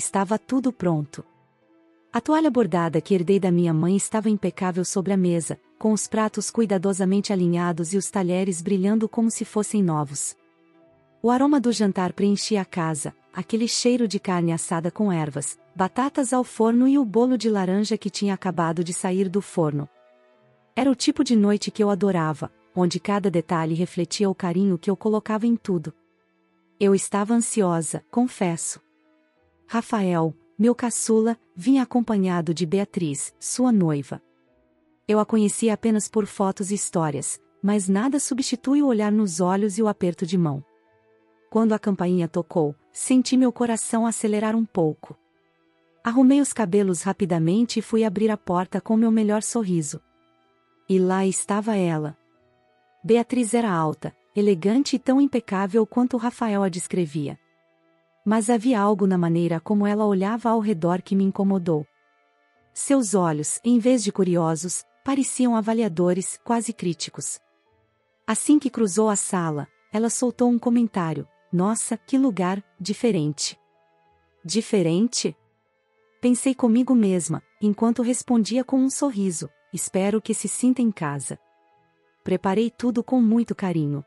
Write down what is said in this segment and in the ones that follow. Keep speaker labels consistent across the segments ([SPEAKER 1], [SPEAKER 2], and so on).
[SPEAKER 1] estava tudo pronto. A toalha bordada que herdei da minha mãe estava impecável sobre a mesa, com os pratos cuidadosamente alinhados e os talheres brilhando como se fossem novos. O aroma do jantar preenchia a casa, aquele cheiro de carne assada com ervas, batatas ao forno e o bolo de laranja que tinha acabado de sair do forno. Era o tipo de noite que eu adorava, onde cada detalhe refletia o carinho que eu colocava em tudo. Eu estava ansiosa, confesso. Rafael, meu caçula, vinha acompanhado de Beatriz, sua noiva. Eu a conhecia apenas por fotos e histórias, mas nada substitui o olhar nos olhos e o aperto de mão. Quando a campainha tocou, senti meu coração acelerar um pouco. Arrumei os cabelos rapidamente e fui abrir a porta com meu melhor sorriso. E lá estava ela. Beatriz era alta, elegante e tão impecável quanto Rafael a descrevia. Mas havia algo na maneira como ela olhava ao redor que me incomodou. Seus olhos, em vez de curiosos, pareciam avaliadores, quase críticos. Assim que cruzou a sala, ela soltou um comentário: "Nossa, que lugar diferente." Diferente? Pensei comigo mesma, enquanto respondia com um sorriso: "Espero que se sinta em casa." Preparei tudo com muito carinho.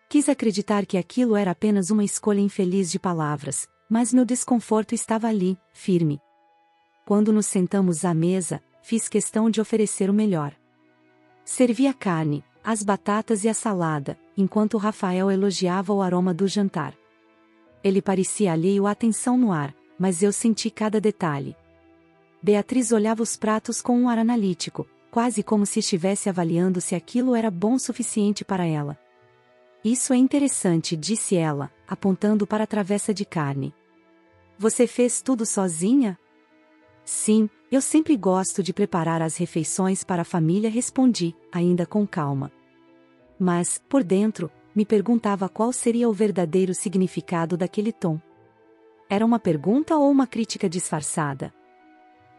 [SPEAKER 1] Quis acreditar que aquilo era apenas uma escolha infeliz de palavras, mas meu desconforto estava ali, firme. Quando nos sentamos à mesa, fiz questão de oferecer o melhor. Servi a carne, as batatas e a salada, enquanto Rafael elogiava o aroma do jantar. Ele parecia alheio à atenção no ar, mas eu senti cada detalhe. Beatriz olhava os pratos com um ar analítico, quase como se estivesse avaliando se aquilo era bom o suficiente para ela. "Isso é interessante", disse ela, apontando para a travessa de carne. "Você fez tudo sozinha?" "Sim, eu sempre gosto de preparar as refeições para a família", respondi, ainda com calma. Mas, por dentro, me perguntava qual seria o verdadeiro significado daquele tom. Era uma pergunta ou uma crítica disfarçada?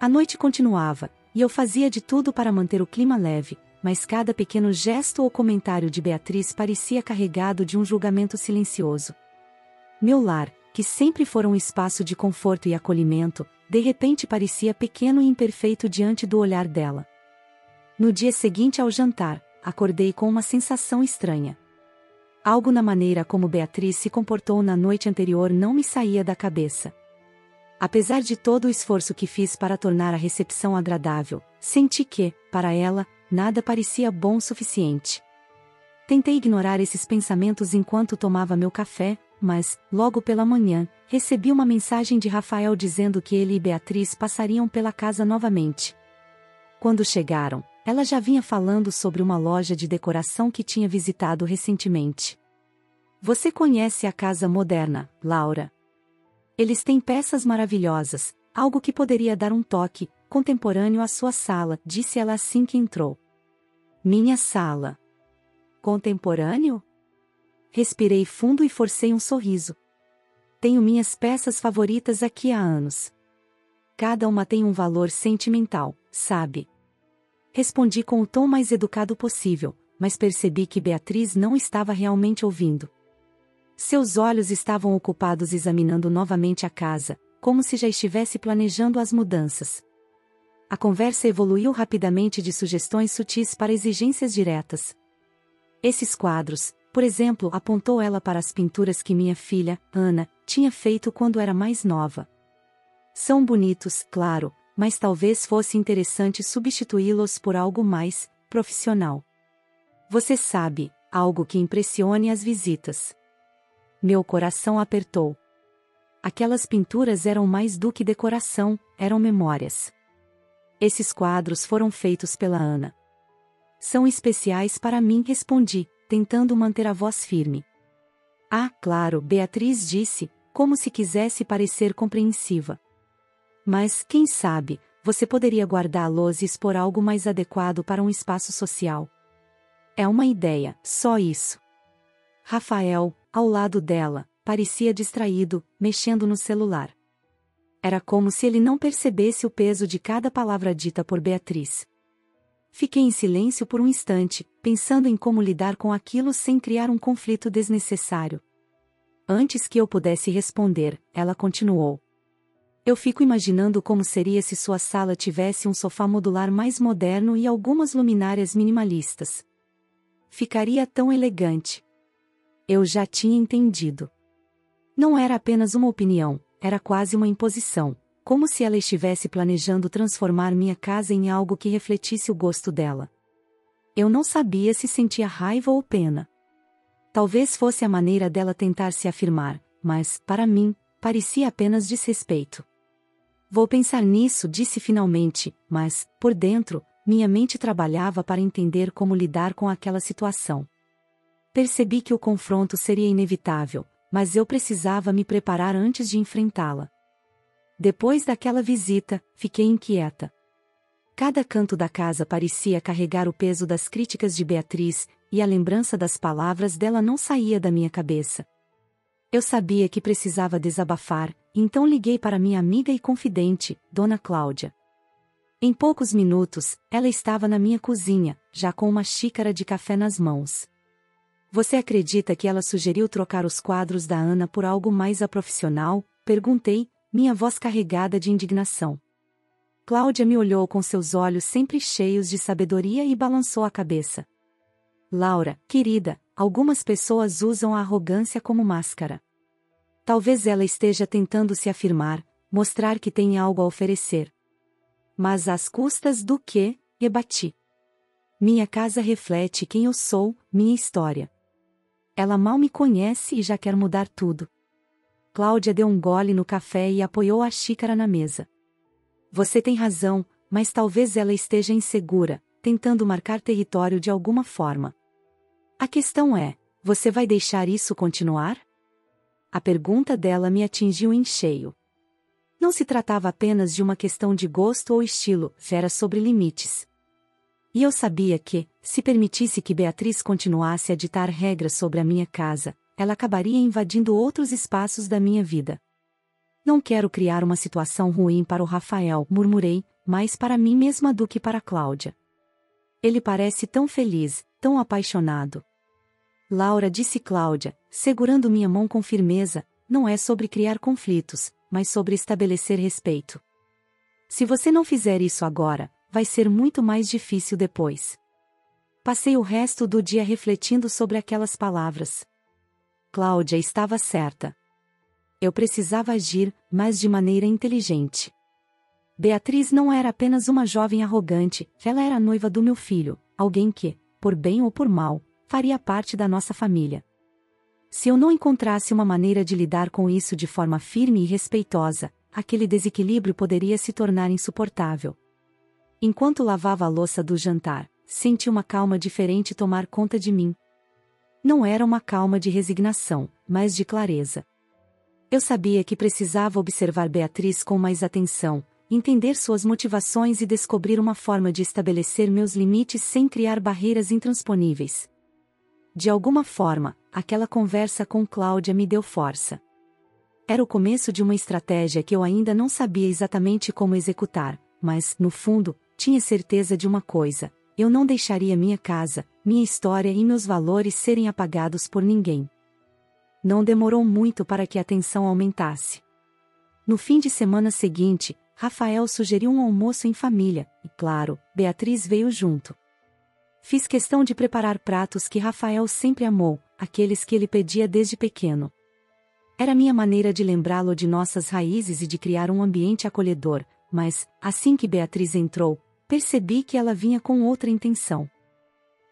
[SPEAKER 1] A noite continuava, e eu fazia de tudo para manter o clima leve, mas cada pequeno gesto ou comentário de Beatriz parecia carregado de um julgamento silencioso. Meu lar, que sempre fora um espaço de conforto e acolhimento, de repente parecia pequeno e imperfeito diante do olhar dela. No dia seguinte ao jantar, acordei com uma sensação estranha. Algo na maneira como Beatriz se comportou na noite anterior não me saía da cabeça. Apesar de todo o esforço que fiz para tornar a recepção agradável, senti que, para ela, nada parecia bom o suficiente. Tentei ignorar esses pensamentos enquanto tomava meu café, mas, logo pela manhã, recebi uma mensagem de Rafael dizendo que ele e Beatriz passariam pela casa novamente. Quando chegaram, ela já vinha falando sobre uma loja de decoração que tinha visitado recentemente. "Você conhece a Casa Moderna, Laura? Eles têm peças maravilhosas, algo que poderia dar um toque contemporâneo à sua sala", disse ela assim que entrou. "Minha sala? Contemporâneo?" Respirei fundo e forcei um sorriso. "Tenho minhas peças favoritas aqui há anos. Cada uma tem um valor sentimental, sabe?" Respondi com o tom mais educado possível, mas percebi que Beatriz não estava realmente ouvindo. Seus olhos estavam ocupados examinando novamente a casa, como se já estivesse planejando as mudanças. A conversa evoluiu rapidamente de sugestões sutis para exigências diretas. "Esses quadros", por exemplo, apontou ela para as pinturas que minha filha, Ana, tinha feito quando era mais nova. "São bonitos, claro, mas talvez fosse interessante substituí-los por algo mais profissional. Você sabe, algo que impressione as visitas." Meu coração apertou. Aquelas pinturas eram mais do que decoração, eram memórias. "Esses quadros foram feitos pela Ana. São especiais para mim", respondi, tentando manter a voz firme. "Ah, claro", Beatriz disse, como se quisesse parecer compreensiva. "Mas, quem sabe, você poderia guardá-los e expor algo mais adequado para um espaço social." "É uma ideia, só isso." Rafael, ao lado dela, parecia distraído, mexendo no celular. Era como se ele não percebesse o peso de cada palavra dita por Beatriz. Fiquei em silêncio por um instante, pensando em como lidar com aquilo sem criar um conflito desnecessário. Antes que eu pudesse responder, ela continuou: Eu fico imaginando como seria se sua sala tivesse um sofá modular mais moderno e algumas luminárias minimalistas. Ficaria tão elegante. Eu já tinha entendido. Não era apenas uma opinião, era quase uma imposição, como se ela estivesse planejando transformar minha casa em algo que refletisse o gosto dela. Eu não sabia se sentia raiva ou pena. Talvez fosse a maneira dela tentar se afirmar, mas, para mim, parecia apenas desrespeito. Vou pensar nisso, disse finalmente, mas, por dentro, minha mente trabalhava para entender como lidar com aquela situação. Percebi que o confronto seria inevitável, mas eu precisava me preparar antes de enfrentá-la. Depois daquela visita, fiquei inquieta. Cada canto da casa parecia carregar o peso das críticas de Beatriz, e a lembrança das palavras dela não saía da minha cabeça. Eu sabia que precisava desabafar, então liguei para minha amiga e confidente, Dona Cláudia. Em poucos minutos, ela estava na minha cozinha, já com uma xícara de café nas mãos. Você acredita que ela sugeriu trocar os quadros da Ana por algo mais profissional? Perguntei, minha voz carregada de indignação. Cláudia me olhou com seus olhos sempre cheios de sabedoria e balançou a cabeça. Laura, querida, algumas pessoas usam a arrogância como máscara. Talvez ela esteja tentando se afirmar, mostrar que tem algo a oferecer. Mas às custas do quê? Rebati. Minha casa reflete quem eu sou, minha história. Ela mal me conhece e já quer mudar tudo. Cláudia deu um gole no café e apoiou a xícara na mesa. Você tem razão, mas talvez ela esteja insegura, tentando marcar território de alguma forma. A questão é, você vai deixar isso continuar? A pergunta dela me atingiu em cheio. Não se tratava apenas de uma questão de gosto ou estilo, era sobre limites. E eu sabia que, se permitisse que Beatriz continuasse a ditar regras sobre a minha casa, ela acabaria invadindo outros espaços da minha vida. Não quero criar uma situação ruim para o Rafael, murmurei, mais para mim mesma do que para Cláudia. Ele parece tão feliz, tão apaixonado. Laura, disse Cláudia, segurando minha mão com firmeza, não é sobre criar conflitos, mas sobre estabelecer respeito. Se você não fizer isso agora, vai ser muito mais difícil depois. Passei o resto do dia refletindo sobre aquelas palavras. Cláudia estava certa. Eu precisava agir, mas de maneira inteligente. Beatriz não era apenas uma jovem arrogante, ela era a noiva do meu filho, alguém que, por bem ou por mal, faria parte da nossa família. Se eu não encontrasse uma maneira de lidar com isso de forma firme e respeitosa, aquele desequilíbrio poderia se tornar insuportável. Enquanto lavava a louça do jantar, senti uma calma diferente tomar conta de mim. Não era uma calma de resignação, mas de clareza. Eu sabia que precisava observar Beatriz com mais atenção, entender suas motivações e descobrir uma forma de estabelecer meus limites sem criar barreiras intransponíveis. De alguma forma, aquela conversa com Cláudia me deu força. Era o começo de uma estratégia que eu ainda não sabia exatamente como executar, mas, no fundo, tinha certeza de uma coisa: eu não deixaria minha casa, minha história e meus valores serem apagados por ninguém. Não demorou muito para que a tensão aumentasse. No fim de semana seguinte, Rafael sugeriu um almoço em família, e claro, Beatriz veio junto. Fiz questão de preparar pratos que Rafael sempre amou, aqueles que ele pedia desde pequeno. Era minha maneira de lembrá-lo de nossas raízes e de criar um ambiente acolhedor, mas, assim que Beatriz entrou, percebi que ela vinha com outra intenção.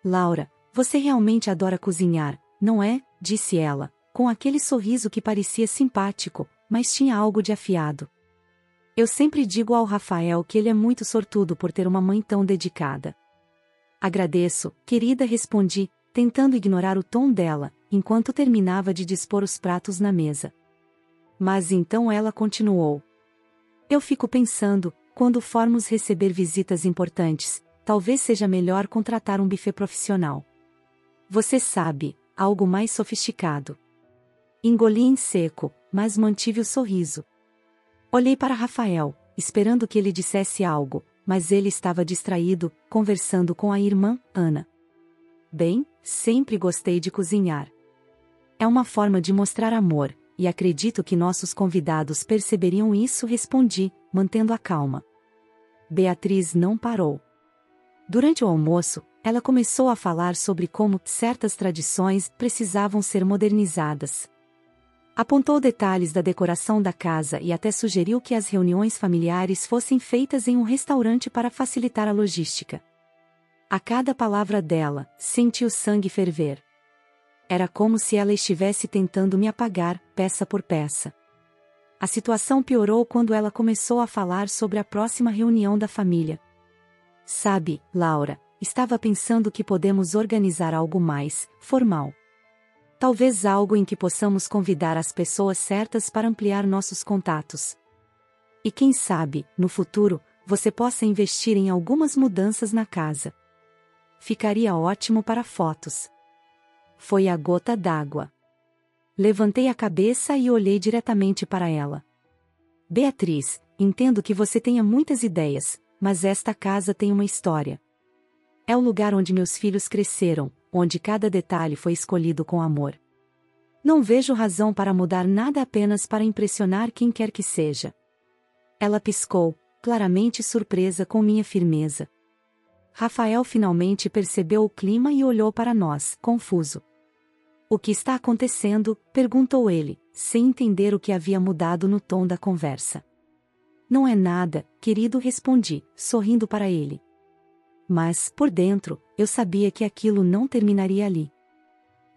[SPEAKER 1] Laura, você realmente adora cozinhar, não é? Disse ela, com aquele sorriso que parecia simpático, mas tinha algo de afiado. Eu sempre digo ao Rafael que ele é muito sortudo por ter uma mãe tão dedicada. Agradeço, querida, respondi, tentando ignorar o tom dela, enquanto terminava de dispor os pratos na mesa. Mas então ela continuou. Eu fico pensando, quando formos receber visitas importantes, talvez seja melhor contratar um buffet profissional. Você sabe, algo mais sofisticado. Engoli em seco, mas mantive o sorriso. Olhei para Rafael, esperando que ele dissesse algo, mas ele estava distraído, conversando com a irmã, Ana. Bem, sempre gostei de cozinhar. É uma forma de mostrar amor, e acredito que nossos convidados perceberiam isso, respondi, mantendo a calma. Beatriz não parou. Durante o almoço, ela começou a falar sobre como certas tradições precisavam ser modernizadas. Apontou detalhes da decoração da casa e até sugeriu que as reuniões familiares fossem feitas em um restaurante para facilitar a logística. A cada palavra dela, senti o sangue ferver. Era como se ela estivesse tentando me apagar, peça por peça. A situação piorou quando ela começou a falar sobre a próxima reunião da família. Sabe, Laura, estava pensando que podemos organizar algo mais formal. Talvez algo em que possamos convidar as pessoas certas para ampliar nossos contatos. E quem sabe, no futuro, você possa investir em algumas mudanças na casa. Ficaria ótimo para fotos. Foi a gota d'água. Levantei a cabeça e olhei diretamente para ela. Beatriz, entendo que você tenha muitas ideias, mas esta casa tem uma história. É o lugar onde meus filhos cresceram, onde cada detalhe foi escolhido com amor. Não vejo razão para mudar nada apenas para impressionar quem quer que seja. Ela piscou, claramente surpresa com minha firmeza. Rafael finalmente percebeu o clima e olhou para nós, confuso. O que está acontecendo? Perguntou ele, sem entender o que havia mudado no tom da conversa. Não é nada, querido, respondi, sorrindo para ele. Mas, por dentro, eu sabia que aquilo não terminaria ali.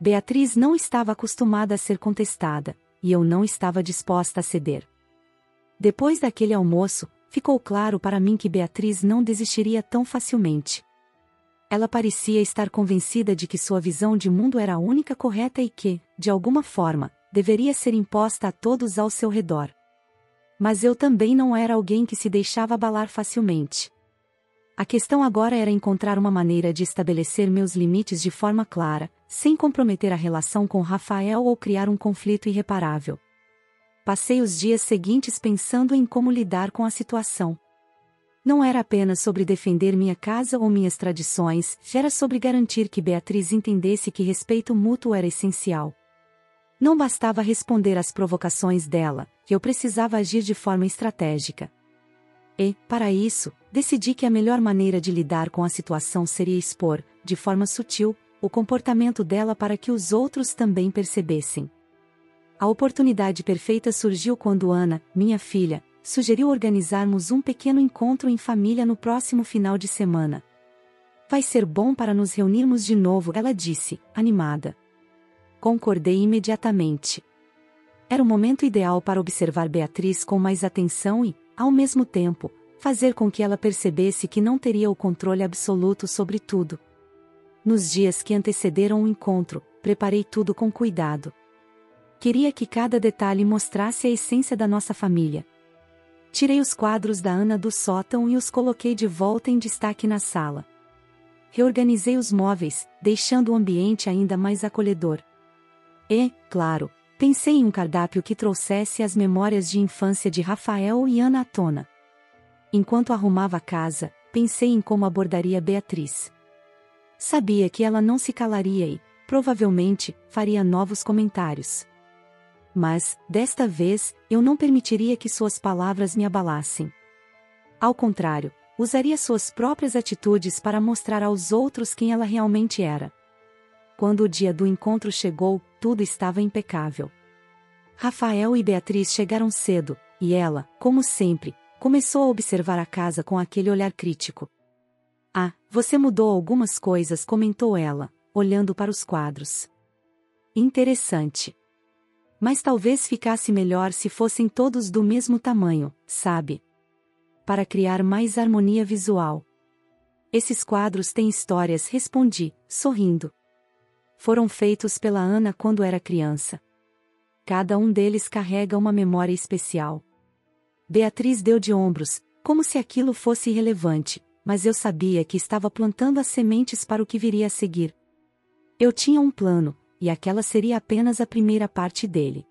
[SPEAKER 1] Beatriz não estava acostumada a ser contestada, e eu não estava disposta a ceder. Depois daquele almoço, ficou claro para mim que Beatriz não desistiria tão facilmente. Ela parecia estar convencida de que sua visão de mundo era a única correta e que, de alguma forma, deveria ser imposta a todos ao seu redor. Mas eu também não era alguém que se deixava abalar facilmente. A questão agora era encontrar uma maneira de estabelecer meus limites de forma clara, sem comprometer a relação com Rafael ou criar um conflito irreparável. Passei os dias seguintes pensando em como lidar com a situação. Não era apenas sobre defender minha casa ou minhas tradições, era sobre garantir que Beatriz entendesse que respeito mútuo era essencial. Não bastava responder às provocações dela, que eu precisava agir de forma estratégica. E, para isso, decidi que a melhor maneira de lidar com a situação seria expor, de forma sutil, o comportamento dela para que os outros também percebessem. A oportunidade perfeita surgiu quando Ana, minha filha, sugeriu organizarmos um pequeno encontro em família no próximo final de semana. Vai ser bom para nos reunirmos de novo, ela disse, animada. Concordei imediatamente. Era o momento ideal para observar Beatriz com mais atenção e, ao mesmo tempo, fazer com que ela percebesse que não teria o controle absoluto sobre tudo. Nos dias que antecederam o encontro, preparei tudo com cuidado. Queria que cada detalhe mostrasse a essência da nossa família. Tirei os quadros da Ana do sótão e os coloquei de volta em destaque na sala. Reorganizei os móveis, deixando o ambiente ainda mais acolhedor. E, claro, pensei em um cardápio que trouxesse as memórias de infância de Rafael e Ana à tona. Enquanto arrumava a casa, pensei em como abordaria Beatriz. Sabia que ela não se calaria e, provavelmente, faria novos comentários. Mas, desta vez, eu não permitiria que suas palavras me abalassem. Ao contrário, usaria suas próprias atitudes para mostrar aos outros quem ela realmente era. Quando o dia do encontro chegou, tudo estava impecável. Rafael e Beatriz chegaram cedo, e ela, como sempre, começou a observar a casa com aquele olhar crítico. Ah, você mudou algumas coisas, comentou ela, olhando para os quadros. Interessante. Mas talvez ficasse melhor se fossem todos do mesmo tamanho, sabe? Para criar mais harmonia visual. Esses quadros têm histórias, respondi, sorrindo. Foram feitos pela Ana quando era criança. Cada um deles carrega uma memória especial. Beatriz deu de ombros, como se aquilo fosse irrelevante, mas eu sabia que estava plantando as sementes para o que viria a seguir. Eu tinha um plano, e aquela seria apenas a primeira parte dele.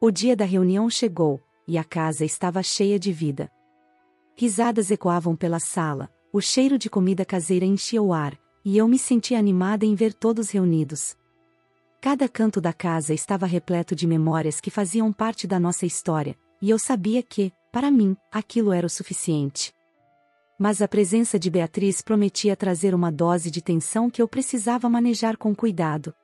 [SPEAKER 1] O dia da reunião chegou, e a casa estava cheia de vida. Risadas ecoavam pela sala, o cheiro de comida caseira enchia o ar, e eu me sentia animada em ver todos reunidos. Cada canto da casa estava repleto de memórias que faziam parte da nossa história, e eu sabia que, para mim, aquilo era o suficiente. Mas a presença de Beatriz prometia trazer uma dose de tensão que eu precisava manejar com cuidado.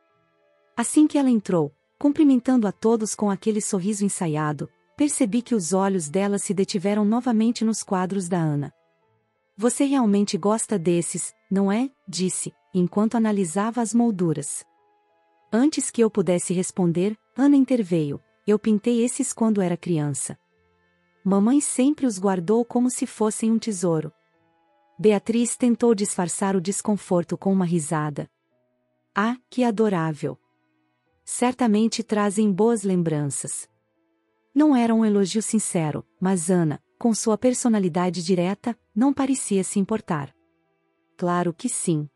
[SPEAKER 1] Assim que ela entrou, cumprimentando a todos com aquele sorriso ensaiado, percebi que os olhos dela se detiveram novamente nos quadros da Ana. "Você realmente gosta desses, não é?", disse, enquanto analisava as molduras. Antes que eu pudesse responder, Ana interveio: "Eu pintei esses quando era criança. Mamãe sempre os guardou como se fossem um tesouro." Beatriz tentou disfarçar o desconforto com uma risada. "Ah, que adorável! Certamente trazem boas lembranças." Não era um elogio sincero, mas Ana, com sua personalidade direta, não parecia se importar. "Claro que sim.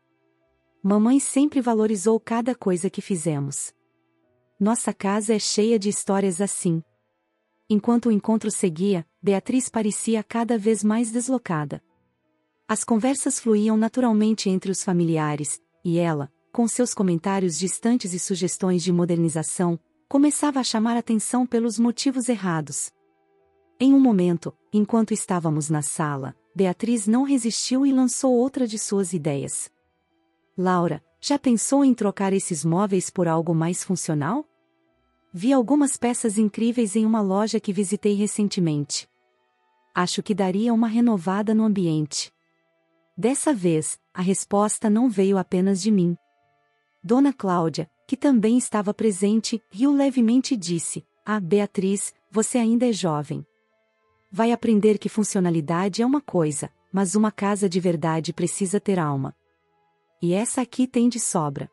[SPEAKER 1] Mamãe sempre valorizou cada coisa que fizemos. Nossa casa é cheia de histórias assim." Enquanto o encontro seguia, Beatriz parecia cada vez mais deslocada. As conversas fluíam naturalmente entre os familiares, e ela, com seus comentários distantes e sugestões de modernização, começava a chamar atenção pelos motivos errados. Em um momento, enquanto estávamos na sala, Beatriz não resistiu e lançou outra de suas ideias. "Laura, já pensou em trocar esses móveis por algo mais funcional? Vi algumas peças incríveis em uma loja que visitei recentemente. Acho que daria uma renovada no ambiente." Dessa vez, a resposta não veio apenas de mim. Dona Cláudia, que também estava presente, riu levemente e disse: "Ah, Beatriz, você ainda é jovem. Vai aprender que funcionalidade é uma coisa, mas uma casa de verdade precisa ter alma. E essa aqui tem de sobra."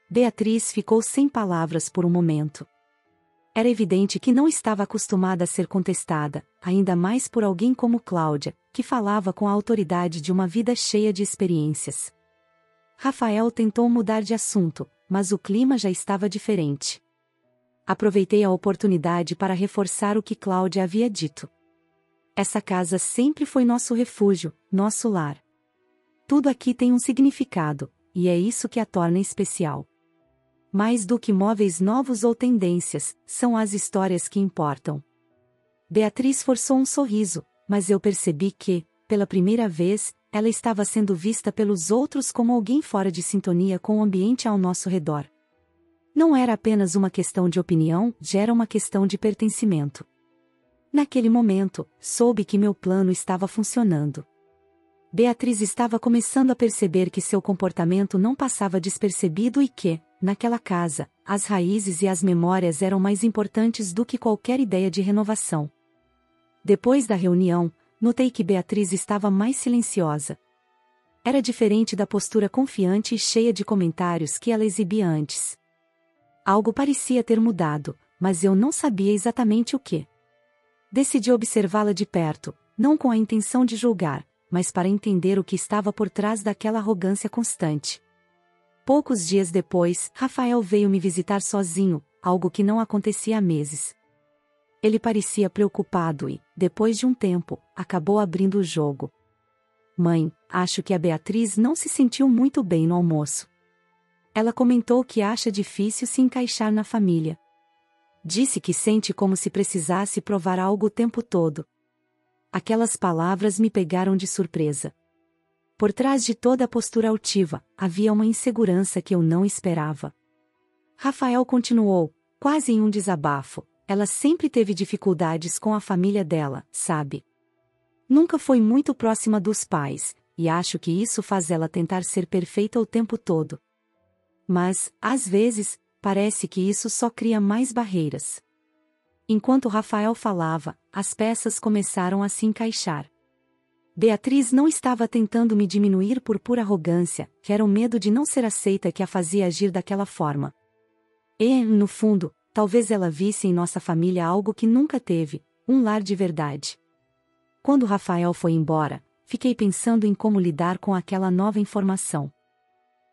[SPEAKER 1] Beatriz ficou sem palavras por um momento. Era evidente que não estava acostumada a ser contestada, ainda mais por alguém como Cláudia, que falava com a autoridade de uma vida cheia de experiências. Rafael tentou mudar de assunto, mas o clima já estava diferente. Aproveitei a oportunidade para reforçar o que Cláudia havia dito. "Essa casa sempre foi nosso refúgio, nosso lar. Tudo aqui tem um significado, e é isso que a torna especial. Mais do que móveis novos ou tendências, são as histórias que importam." Beatriz forçou um sorriso, mas eu percebi que, pela primeira vez, ela estava sendo vista pelos outros como alguém fora de sintonia com o ambiente ao nosso redor. Não era apenas uma questão de opinião, já era uma questão de pertencimento. Naquele momento, soube que meu plano estava funcionando. Beatriz estava começando a perceber que seu comportamento não passava despercebido e que, naquela casa, as raízes e as memórias eram mais importantes do que qualquer ideia de renovação. Depois da reunião, notei que Beatriz estava mais silenciosa. Era diferente da postura confiante e cheia de comentários que ela exibia antes. Algo parecia ter mudado, mas eu não sabia exatamente o que. Decidi observá-la de perto, não com a intenção de julgar, mas para entender o que estava por trás daquela arrogância constante. Poucos dias depois, Rafael veio me visitar sozinho, algo que não acontecia há meses. Ele parecia preocupado e, depois de um tempo, acabou abrindo o jogo. "Mãe, acho que a Beatriz não se sentiu muito bem no almoço. Ela comentou que acha difícil se encaixar na família. Disse que sente como se precisasse provar algo o tempo todo." Aquelas palavras me pegaram de surpresa. Por trás de toda a postura altiva, havia uma insegurança que eu não esperava. Rafael continuou, quase em um desabafo: "Ela sempre teve dificuldades com a família dela, sabe? Nunca foi muito próxima dos pais, e acho que isso faz ela tentar ser perfeita o tempo todo. Mas, às vezes, parece que isso só cria mais barreiras." Enquanto Rafael falava, as peças começaram a se encaixar. Beatriz não estava tentando me diminuir por pura arrogância, que era o medo de não ser aceita que a fazia agir daquela forma. E, no fundo, talvez ela visse em nossa família algo que nunca teve, um lar de verdade. Quando Rafael foi embora, fiquei pensando em como lidar com aquela nova informação.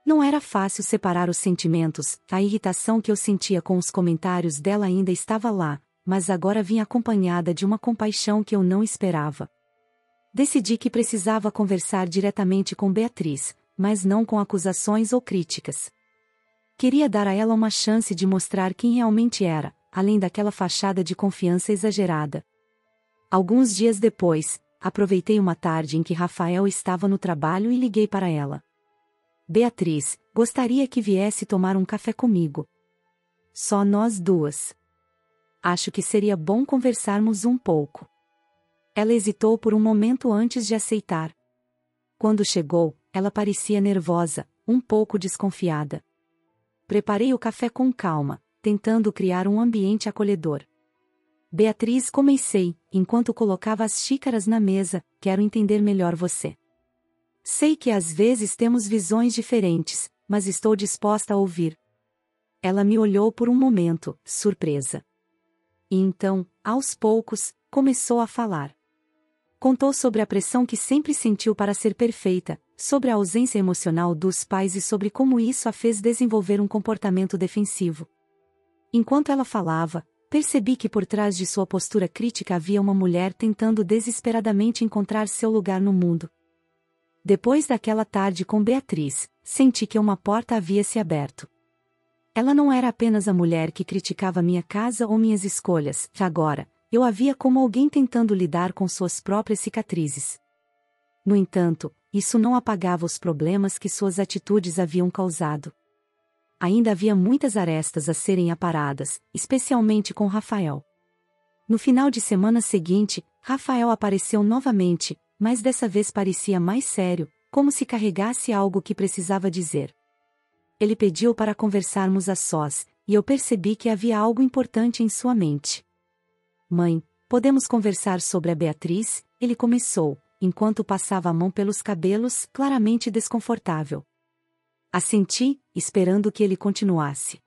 [SPEAKER 1] Não era fácil separar os sentimentos, a irritação que eu sentia com os comentários dela ainda estava lá, mas agora vinha acompanhada de uma compaixão que eu não esperava. Decidi que precisava conversar diretamente com Beatriz, mas não com acusações ou críticas. Queria dar a ela uma chance de mostrar quem realmente era, além daquela fachada de confiança exagerada. Alguns dias depois, aproveitei uma tarde em que Rafael estava no trabalho e liguei para ela. Beatriz, gostaria que viesse tomar um café comigo. Só nós duas. Acho que seria bom conversarmos um pouco. Ela hesitou por um momento antes de aceitar. Quando chegou, ela parecia nervosa, um pouco desconfiada. Preparei o café com calma, tentando criar um ambiente acolhedor. Beatriz, comecei, enquanto colocava as xícaras na mesa, quero entender melhor você. Sei que às vezes temos visões diferentes, mas estou disposta a ouvir. Ela me olhou por um momento, surpresa. E então, aos poucos, começou a falar. Contou sobre a pressão que sempre sentiu para ser perfeita, sobre a ausência emocional dos pais e sobre como isso a fez desenvolver um comportamento defensivo. Enquanto ela falava, percebi que por trás de sua postura crítica havia uma mulher tentando desesperadamente encontrar seu lugar no mundo. Depois daquela tarde com Beatriz, senti que uma porta havia se aberto. Ela não era apenas a mulher que criticava minha casa ou minhas escolhas, agora, eu a via como alguém tentando lidar com suas próprias cicatrizes. No entanto, isso não apagava os problemas que suas atitudes haviam causado. Ainda havia muitas arestas a serem aparadas, especialmente com Rafael. No final de semana seguinte, Rafael apareceu novamente, mas dessa vez parecia mais sério, como se carregasse algo que precisava dizer. Ele pediu para conversarmos a sós, e eu percebi que havia algo importante em sua mente. Mãe, podemos conversar sobre a Beatriz? Ele começou, enquanto passava a mão pelos cabelos, claramente desconfortável. Assenti, esperando que ele continuasse.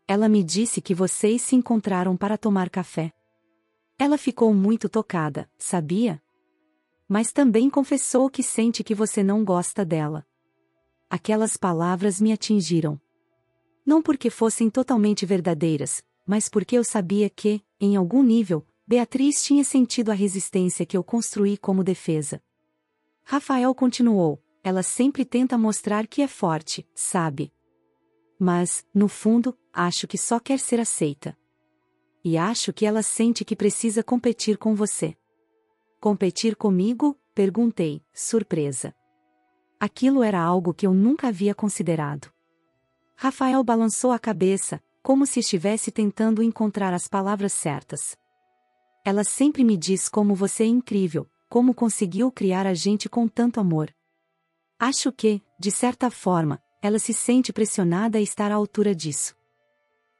[SPEAKER 1] Ela me disse que vocês se encontraram para tomar café. Ela ficou muito tocada, sabia? Mas também confessou que sente que você não gosta dela. Aquelas palavras me atingiram. Não porque fossem totalmente verdadeiras, mas porque eu sabia que, em algum nível, Beatriz tinha sentido a resistência que eu construí como defesa. Rafael continuou, ela sempre tenta mostrar que é forte, sabe? Mas, no fundo, acho que só quer ser aceita. E acho que ela sente que precisa competir com você. Competir comigo? Perguntei, surpresa. Aquilo era algo que eu nunca havia considerado. Rafael balançou a cabeça, como se estivesse tentando encontrar as palavras certas. Ela sempre me diz como você é incrível, como conseguiu criar a gente com tanto amor. Acho que, de certa forma, ela se sente pressionada a estar à altura disso.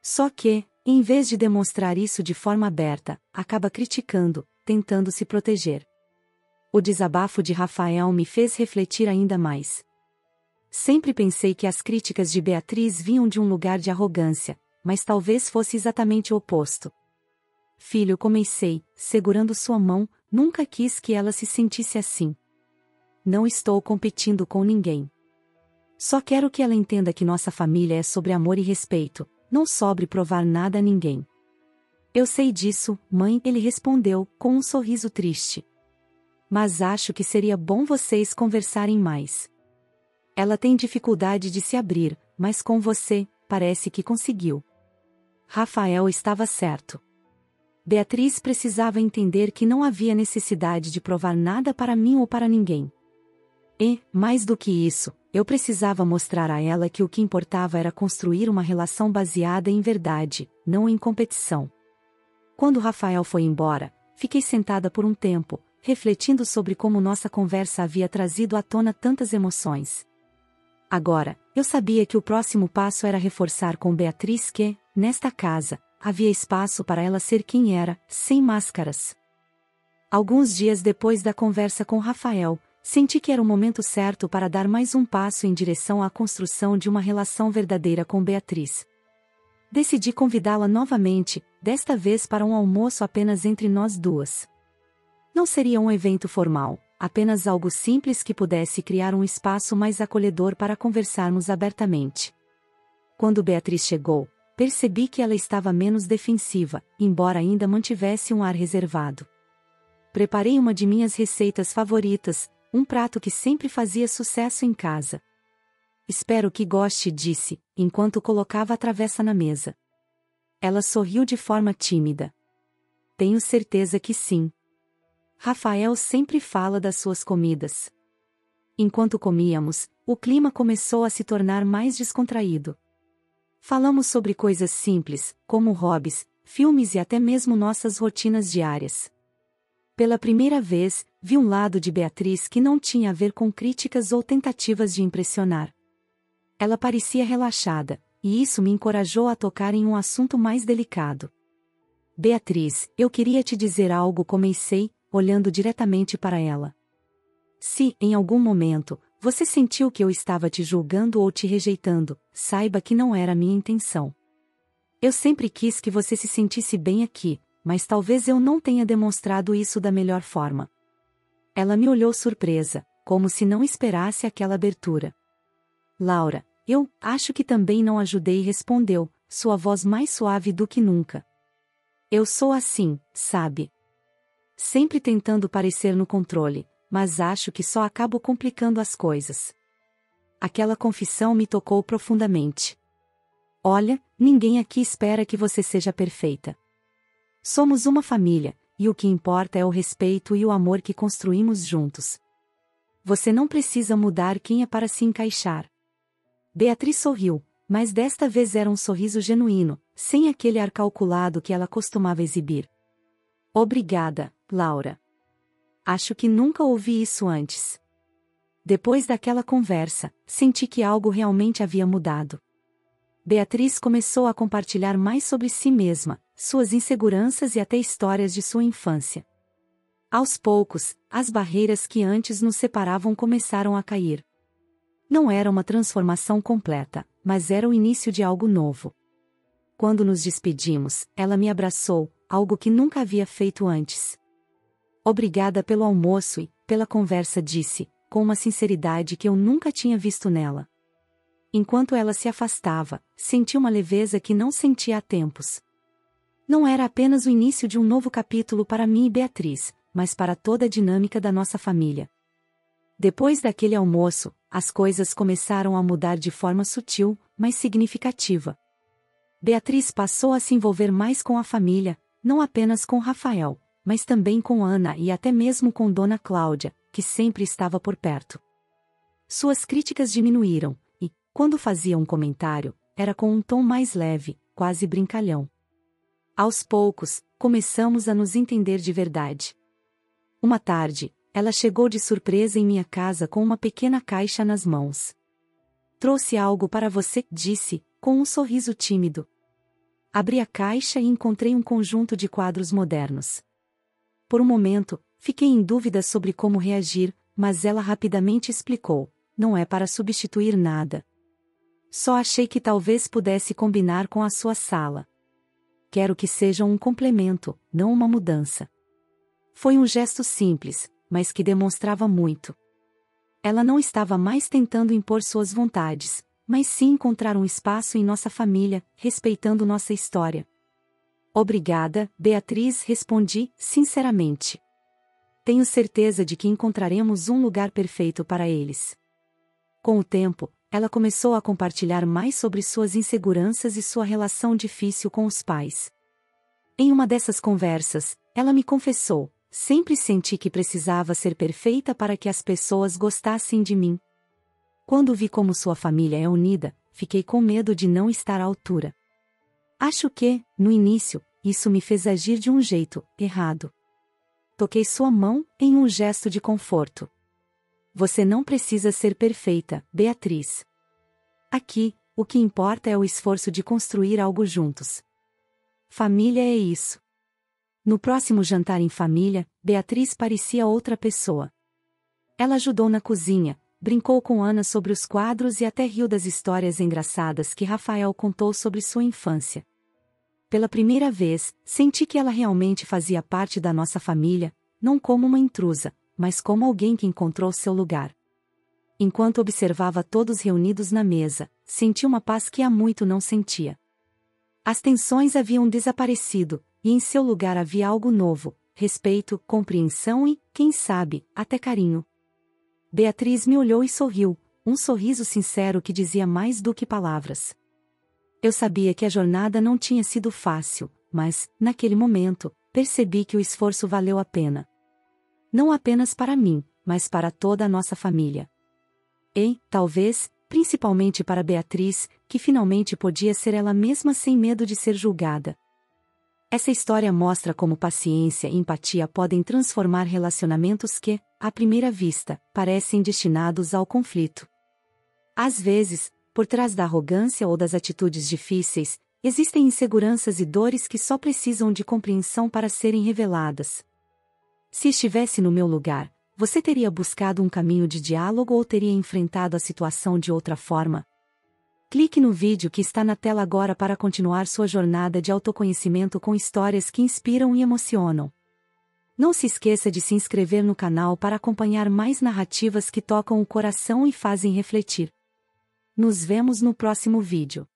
[SPEAKER 1] Só que, em vez de demonstrar isso de forma aberta, acaba criticando, tentando se proteger. O desabafo de Rafael me fez refletir ainda mais. Sempre pensei que as críticas de Beatriz vinham de um lugar de arrogância, mas talvez fosse exatamente o oposto. Filho, comecei, segurando sua mão, nunca quis que ela se sentisse assim. Não estou competindo com ninguém. Só quero que ela entenda que nossa família é sobre amor e respeito, não sobre provar nada a ninguém. Eu sei disso, mãe, ele respondeu, com um sorriso triste. Mas acho que seria bom vocês conversarem mais. Ela tem dificuldade de se abrir, mas com você, parece que conseguiu. Rafael estava certo. Beatriz precisava entender que não havia necessidade de provar nada para mim ou para ninguém. E, mais do que isso, eu precisava mostrar a ela que o que importava era construir uma relação baseada em verdade, não em competição. Quando Rafael foi embora, fiquei sentada por um tempo, refletindo sobre como nossa conversa havia trazido à tona tantas emoções. Agora, eu sabia que o próximo passo era reforçar com Beatriz que, nesta casa, havia espaço para ela ser quem era, sem máscaras. Alguns dias depois da conversa com Rafael, senti que era o momento certo para dar mais um passo em direção à construção de uma relação verdadeira com Beatriz. Decidi convidá-la novamente, desta vez para um almoço apenas entre nós duas. Não seria um evento formal, apenas algo simples que pudesse criar um espaço mais acolhedor para conversarmos abertamente. Quando Beatriz chegou, percebi que ela estava menos defensiva, embora ainda mantivesse um ar reservado. Preparei uma de minhas receitas favoritas, um prato que sempre fazia sucesso em casa. Espero que goste, disse, enquanto colocava a travessa na mesa. Ela sorriu de forma tímida. Tenho certeza que sim. Rafael sempre fala das suas comidas. Enquanto comíamos, o clima começou a se tornar mais descontraído. Falamos sobre coisas simples, como hobbies, filmes e até mesmo nossas rotinas diárias. Pela primeira vez, vi um lado de Beatriz que não tinha a ver com críticas ou tentativas de impressionar. Ela parecia relaxada, e isso me encorajou a tocar em um assunto mais delicado. Beatriz, eu queria te dizer algo, comecei, olhando diretamente para ela. Se, em algum momento, você sentiu que eu estava te julgando ou te rejeitando, saiba que não era minha intenção. Eu sempre quis que você se sentisse bem aqui, mas talvez eu não tenha demonstrado isso da melhor forma. Ela me olhou surpresa, como se não esperasse aquela abertura. Laura, eu acho que também não ajudei, respondeu, sua voz mais suave do que nunca. Eu sou assim, sabe? Sempre tentando parecer no controle, mas acho que só acabo complicando as coisas. Aquela confissão me tocou profundamente. Olha, ninguém aqui espera que você seja perfeita. Somos uma família, e o que importa é o respeito e o amor que construímos juntos. Você não precisa mudar quem é para se encaixar. Beatriz sorriu, mas desta vez era um sorriso genuíno, sem aquele ar calculado que ela costumava exibir. Obrigada, Laura. Acho que nunca ouvi isso antes. Depois daquela conversa, senti que algo realmente havia mudado. Beatriz começou a compartilhar mais sobre si mesma, suas inseguranças e até histórias de sua infância. Aos poucos, as barreiras que antes nos separavam começaram a cair. Não era uma transformação completa, mas era o início de algo novo. Quando nos despedimos, ela me abraçou, algo que nunca havia feito antes. Obrigada pelo almoço e pela conversa, disse, com uma sinceridade que eu nunca tinha visto nela. Enquanto ela se afastava, senti uma leveza que não sentia há tempos. Não era apenas o início de um novo capítulo para mim e Beatriz, mas para toda a dinâmica da nossa família. Depois daquele almoço, as coisas começaram a mudar de forma sutil, mas significativa. Beatriz passou a se envolver mais com a família, não apenas com Rafael, mas também com Ana e até mesmo com Dona Cláudia, que sempre estava por perto. Suas críticas diminuíram, e, quando fazia um comentário, era com um tom mais leve, quase brincalhão. Aos poucos, começamos a nos entender de verdade. Uma tarde, ela chegou de surpresa em minha casa com uma pequena caixa nas mãos. Trouxe algo para você, disse, com um sorriso tímido. Abri a caixa e encontrei um conjunto de quadros modernos. Por um momento, fiquei em dúvida sobre como reagir, mas ela rapidamente explicou: não é para substituir nada. Só achei que talvez pudesse combinar com a sua sala. Quero que seja um complemento, não uma mudança. Foi um gesto simples, mas que demonstrava muito. Ela não estava mais tentando impor suas vontades, mas sim encontrar um espaço em nossa família, respeitando nossa história. Obrigada, Beatriz, respondi, sinceramente. Tenho certeza de que encontraremos um lugar perfeito para eles. Com o tempo, ela começou a compartilhar mais sobre suas inseguranças e sua relação difícil com os pais. Em uma dessas conversas, ela me confessou: sempre senti que precisava ser perfeita para que as pessoas gostassem de mim. Quando vi como sua família é unida, fiquei com medo de não estar à altura. Acho que, no início, isso me fez agir de um jeito errado. Toquei sua mão, em um gesto de conforto. Você não precisa ser perfeita, Beatriz. Aqui, o que importa é o esforço de construir algo juntos. Família é isso. No próximo jantar em família, Beatriz parecia outra pessoa. Ela ajudou na cozinha, brincou com Ana sobre os quadros e até riu das histórias engraçadas que Rafael contou sobre sua infância. Pela primeira vez, senti que ela realmente fazia parte da nossa família, não como uma intrusa, mas como alguém que encontrou seu lugar. Enquanto observava todos reunidos na mesa, senti uma paz que há muito não sentia. As tensões haviam desaparecido, e em seu lugar havia algo novo: respeito, compreensão e, quem sabe, até carinho. Beatriz me olhou e sorriu, um sorriso sincero que dizia mais do que palavras. Eu sabia que a jornada não tinha sido fácil, mas, naquele momento, percebi que o esforço valeu a pena. Não apenas para mim, mas para toda a nossa família. E, talvez, principalmente para Beatriz, que finalmente podia ser ela mesma sem medo de ser julgada. Essa história mostra como paciência e empatia podem transformar relacionamentos que, à primeira vista, parecem destinados ao conflito. Às vezes, por trás da arrogância ou das atitudes difíceis, existem inseguranças e dores que só precisam de compreensão para serem reveladas. Se estivesse no meu lugar, você teria buscado um caminho de diálogo ou teria enfrentado a situação de outra forma? Clique no vídeo que está na tela agora para continuar sua jornada de autoconhecimento com histórias que inspiram e emocionam. Não se esqueça de se inscrever no canal para acompanhar mais narrativas que tocam o coração e fazem refletir. Nos vemos no próximo vídeo.